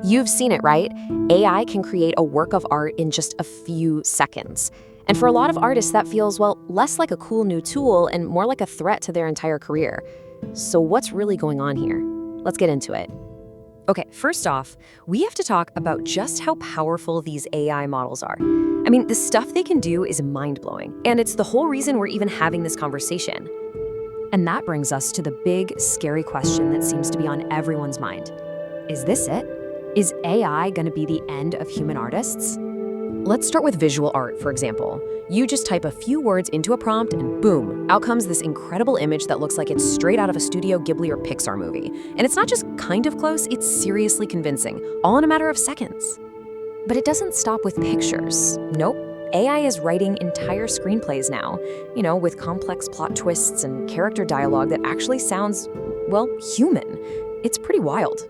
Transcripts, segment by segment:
You've seen it, right? AI can create a work of art in just a few seconds. And for a lot of artists, that feels, well, less like a cool new tool and more like a threat to their entire career. So what's really going on here? Let's get into it. Okay, first off, we have to talk about just how powerful these AI models are. I mean, the stuff they can do is mind-blowing, and it's the whole reason we're even having this conversation. And that brings us to the big, scary question that seems to be on everyone's mind. Is this it? Is AI going to be the end of human artists? Let's start with visual art, for example. You just type a few words into a prompt and boom, out comes this incredible image that looks like it's straight out of a Studio Ghibli or Pixar movie. And it's not just kind of close, it's seriously convincing, all in a matter of seconds. But it doesn't stop with pictures. Nope. AI is writing entire screenplays now, with complex plot twists and character dialogue that actually sounds, well, human. It's pretty wild.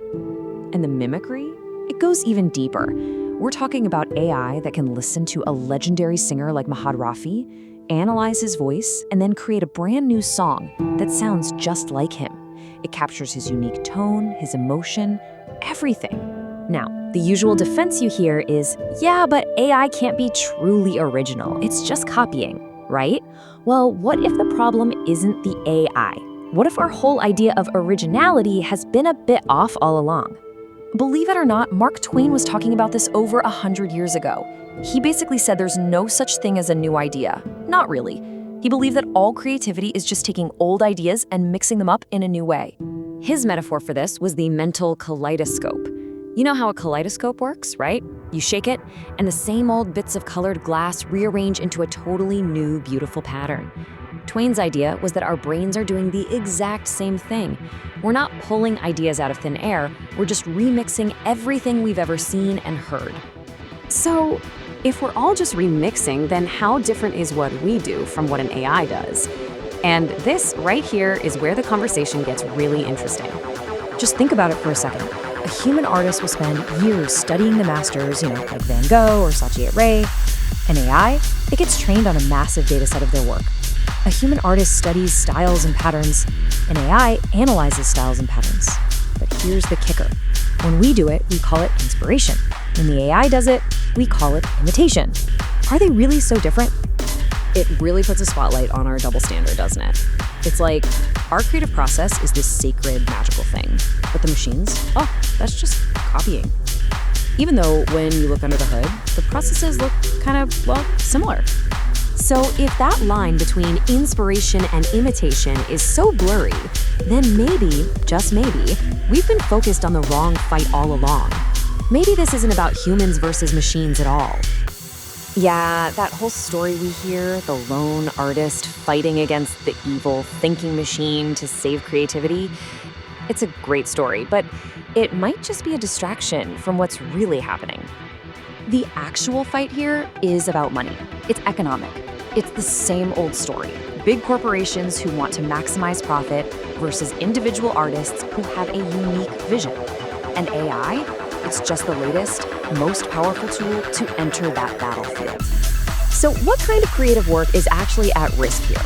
And the mimicry? It goes even deeper. We're talking about AI that can listen to a legendary singer like Mahad Rafi, analyze his voice, and then create a brand new song that sounds just like him. It captures his unique tone, his emotion, everything. Now, the usual defense you hear is, yeah, but AI can't be truly original. It's just copying, right? Well, what if the problem isn't the AI? What if our whole idea of originality has been a bit off all along? Believe it or not, Mark Twain was talking about this over 100 years ago. He basically said there's no such thing as a new idea. Not really. He believed that all creativity is just taking old ideas and mixing them up in a new way. His metaphor for this was the mental kaleidoscope. You know how a kaleidoscope works, right? You shake it, and the same old bits of colored glass rearrange into a totally new, beautiful pattern. Twain's idea was that our brains are doing the exact same thing. We're not pulling ideas out of thin air, we're just remixing everything we've ever seen and heard. So, if we're all just remixing, then how different is what we do from what an AI does? And this right here is where the conversation gets really interesting. Just think about it for a second. A human artist will spend years studying the masters, like Van Gogh or Satie-Ray. An AI, it gets trained on a massive data set of their work. A human artist studies styles and patterns. An AI analyzes styles and patterns. But here's the kicker. When we do it, we call it inspiration. When the AI does it, we call it imitation. Are they really so different? It really puts a spotlight on our double standard, doesn't it? It's like our creative process is this sacred, magical thing. But the machines, that's just copying. Even though when you look under the hood, the processes look kind of, similar. So if that line between inspiration and imitation is so blurry, then maybe, just maybe, we've been focused on the wrong fight all along. Maybe this isn't about humans versus machines at all. Yeah, that whole story we hear, the lone artist fighting against the evil thinking machine to save creativity, it's a great story, but it might just be a distraction from what's really happening. The actual fight here is about money. It's economic. It's the same old story. Big corporations who want to maximize profit versus individual artists who have a unique vision. And AI, it's just the latest, most powerful tool to enter that battlefield. So what kind of creative work is actually at risk here?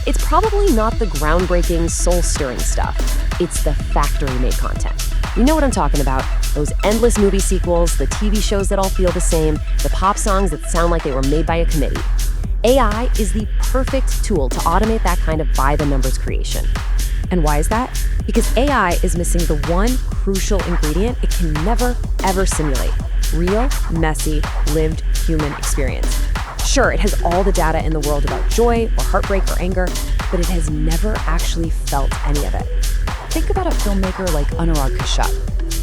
It's probably not the groundbreaking, soul-stirring stuff. It's the factory-made content. You know what I'm talking about. Those endless movie sequels, the TV shows that all feel the same, the pop songs that sound like they were made by a committee. AI is the perfect tool to automate that kind of by-the-numbers creation. And why is that? Because AI is missing the one crucial ingredient it can never, ever simulate: real, messy, lived human experience. Sure, it has all the data in the world about joy or heartbreak or anger, but it has never actually felt any of it. Think about a filmmaker like Anurag Kashyap.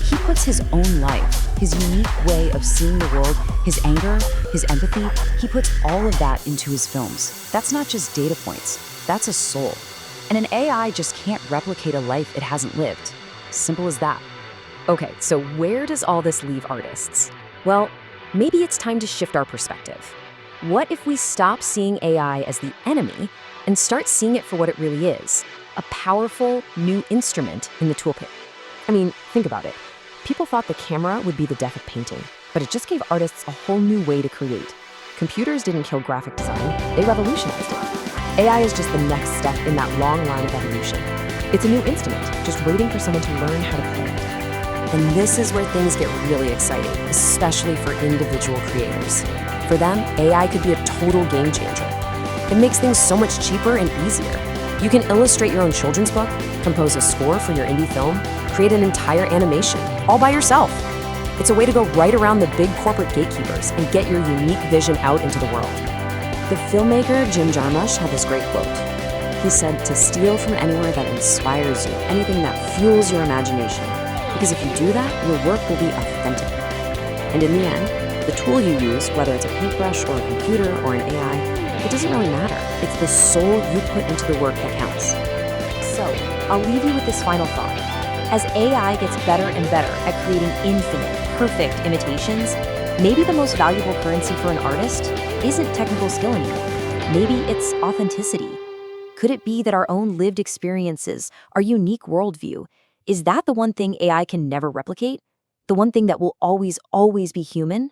He puts his own life, his unique way of seeing the world, his anger, his empathy, he puts all of that into his films. That's not just data points, that's a soul. And an AI just can't replicate a life it hasn't lived. Simple as that. Okay, so where does all this leave artists? Well, maybe it's time to shift our perspective. What if we stop seeing AI as the enemy and start seeing it for what it really is? A powerful new instrument in the toolkit. I mean, think about it. People thought the camera would be the death of painting, but it just gave artists a whole new way to create. Computers didn't kill graphic design, they revolutionized it. AI is just the next step in that long line of evolution. It's a new instrument, just waiting for someone to learn how to play it. And this is where things get really exciting, especially for individual creators. For them, AI could be a total game changer. It makes things so much cheaper and easier. You can illustrate your own children's book, compose a score for your indie film, create an entire animation, all by yourself. It's a way to go right around the big corporate gatekeepers and get your unique vision out into the world. The filmmaker Jim Jarmusch had this great quote. He said to steal from anywhere that inspires you, anything that fuels your imagination. Because if you do that, your work will be authentic. And in the end, the tool you use, whether it's a paintbrush or a computer or an AI, it doesn't really matter. It's the soul you put into the work that counts. So, I'll leave you with this final thought. As AI gets better and better at creating infinite, perfect imitations, maybe the most valuable currency for an artist isn't technical skill anymore. Maybe it's authenticity. Could it be that our own lived experiences, our unique worldview, is that the one thing AI can never replicate? The one thing that will always, always be human?